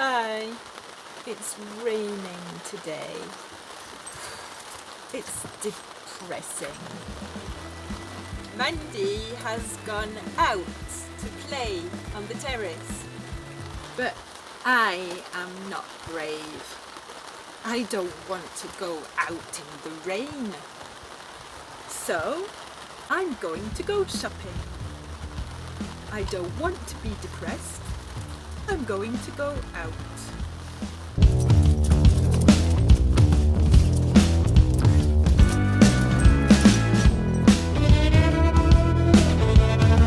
Hi, it's raining today. It's depressing. Mandy has gone out to play on the terrace, but I am not brave. I don't want to go out in the rain. So I'm going to go shopping. I don't want to be depressed. I'm going to go out.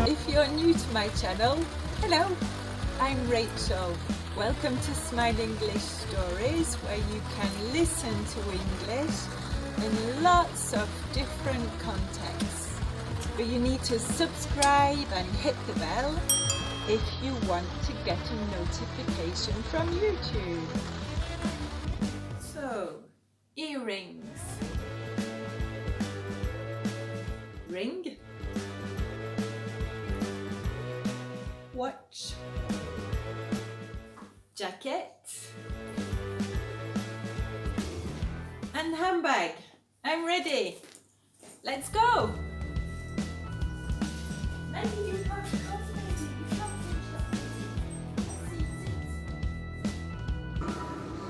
If you're new to my channel, hello, I'm Rachel. Welcome to Smile English Stories, where you can listen to English in lots of different contexts. But you need to subscribe and hit the bell if you want to get a notification from YouTube. So, earrings. Ring. Watch. Jacket. And handbag. I'm ready. Let's go.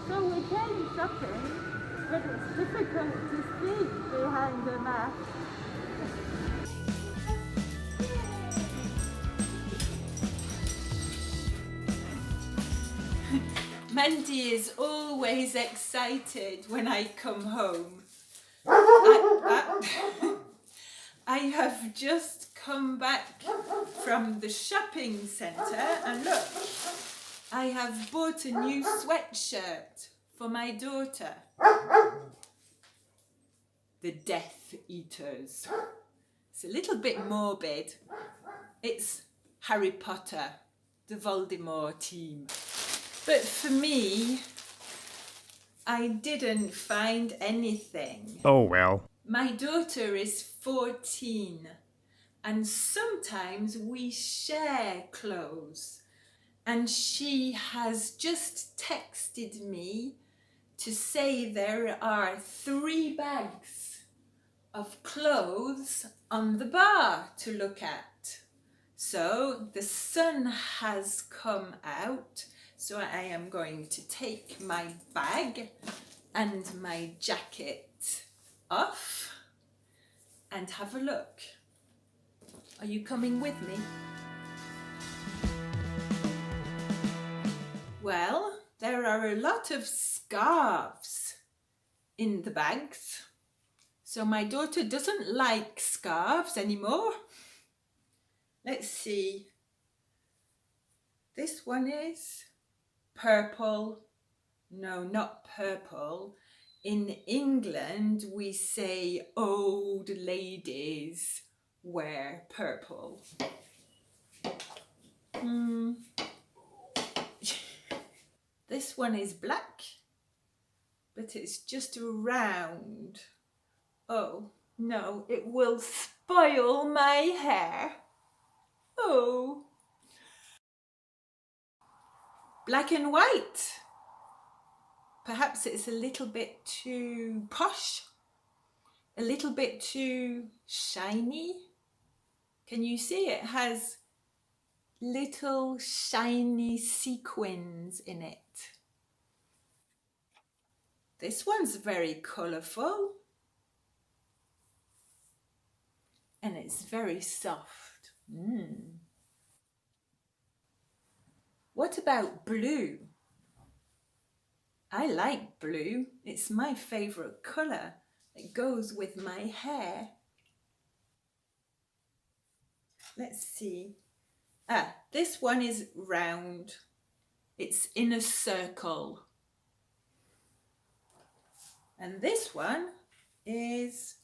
So we came shopping, but it's difficult to see behind the mask. Mandy is always excited when I come home. I have just come back from the shopping centre and look, I have bought a new sweatshirt for my daughter. The Death Eaters. It's a little bit morbid. It's Harry Potter, the Voldemort team. But for me, I didn't find anything. Oh well. My daughter is 14 and sometimes we share clothes, and she has just texted me to say there are 3 bags of clothes on the bar to look at. So the sun has come out, so I am going to take my bag and my jacket off and have a look. Are you coming with me? Well, there are a lot of scarves in the bags. So my daughter doesn't like scarves anymore. Let's see. This one is purple. No, not purple. In England, we say old ladies wear purple. This one is black, but it's just round. Oh, no, it will spoil my hair. Oh. Black and white. Perhaps it's a little bit too posh, a little bit too shiny. Can you see it has little shiny sequins in it? This one's very colourful and it's very soft. What about blue? I like blue. It's my favourite colour. It goes with my hair. Let's see. This one is round. It's in a circle. And this one is,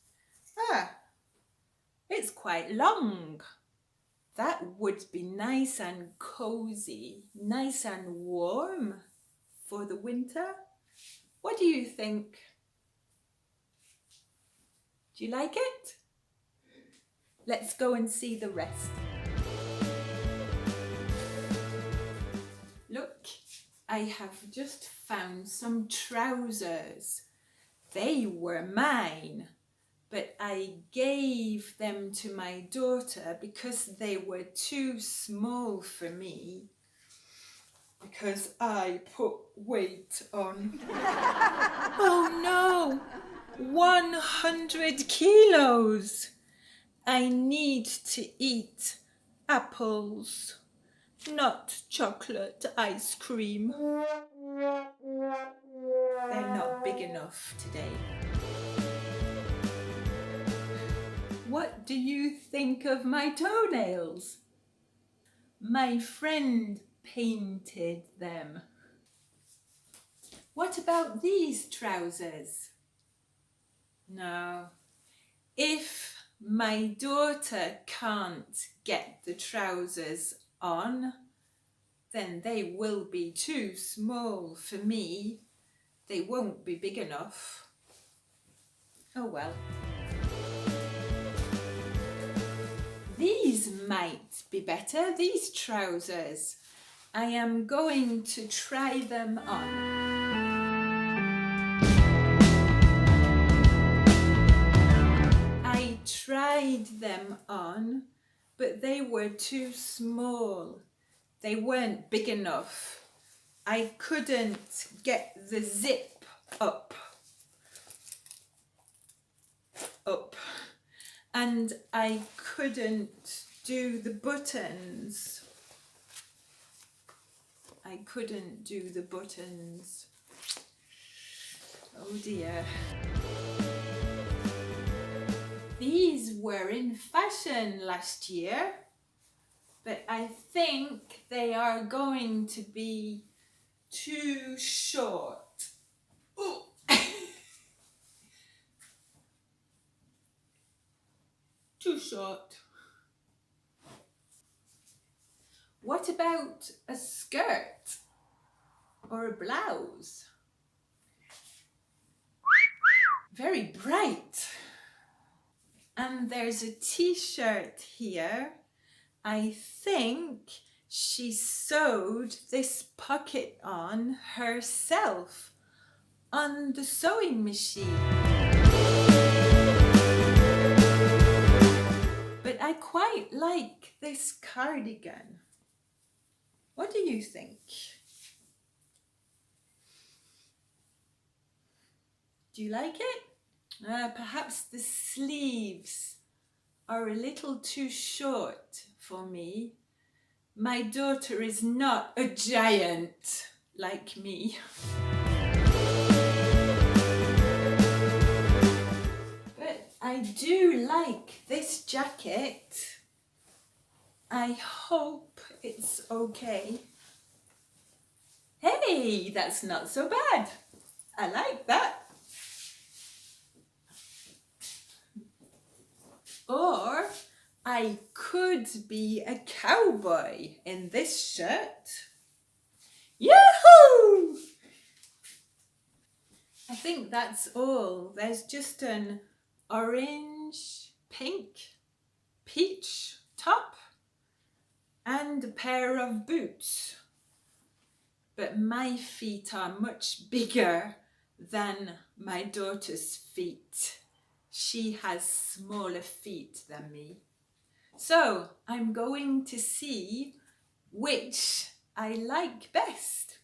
it's quite long. That would be nice and cozy, nice and warm for the winter. What do you think? Do you like it? Let's go and see the rest. Look, I have just found some trousers. They were mine, but I gave them to my daughter because they were too small for me. Because I put weight on. Oh no! 100 kilos! I need to eat apples, not chocolate ice cream. They're not big enough today. What do you think of my toenails? My friend painted them. What about these trousers? No. If my daughter can't get the trousers on, then they will be too small for me. They won't be big enough. Oh well. These might be better, these trousers. I am going to try them on. I tried them on, but they were too small. They weren't big enough. I couldn't get the zip up. And I couldn't do the buttons. Oh dear. These were in fashion last year, but I think they are going to be too short. Ooh. Too short. What about a skirt or a blouse? Very bright. And there's a t-shirt here. I think she sewed this pocket on herself on the sewing machine. But I quite like this cardigan. What do you think? Do you like it? Perhaps the sleeves are a little too short for me. My daughter is not a giant like me. But I do like this jacket. I hope it's okay. Hey, that's not so bad. I like that. Or I could be a cowboy in this shirt. Yahoo! I think that's all. There's just an orange, pink, peach top and a pair of boots. But my feet are much bigger than my daughter's feet. She has smaller feet than me. So I'm going to see which I like best.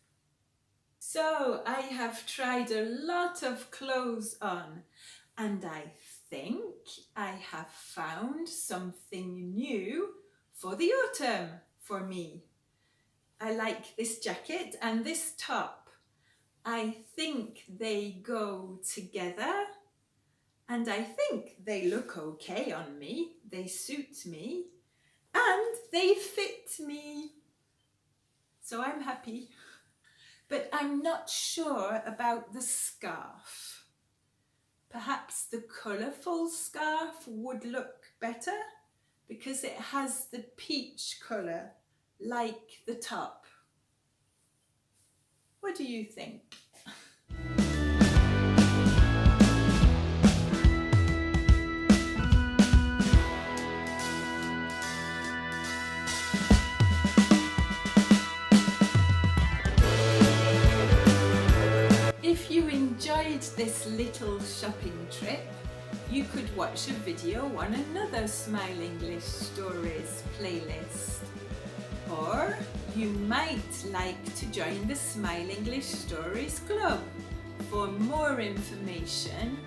So I have tried a lot of clothes on, and I think I have found something new for the autumn for me. I like this jacket and this top. I think they go together. And I think they look okay on me, they suit me, and they fit me. So I'm happy. But I'm not sure about the scarf. Perhaps the colourful scarf would look better because it has the peach colour like the top. What do you think? enjoyed this little shopping trip, you could watch a video on another Smile English Stories playlist. Or you might like to join the Smile English Stories Club for more information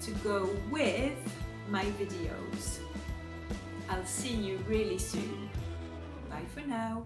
to go with my videos. I'll see you really soon. Bye for now.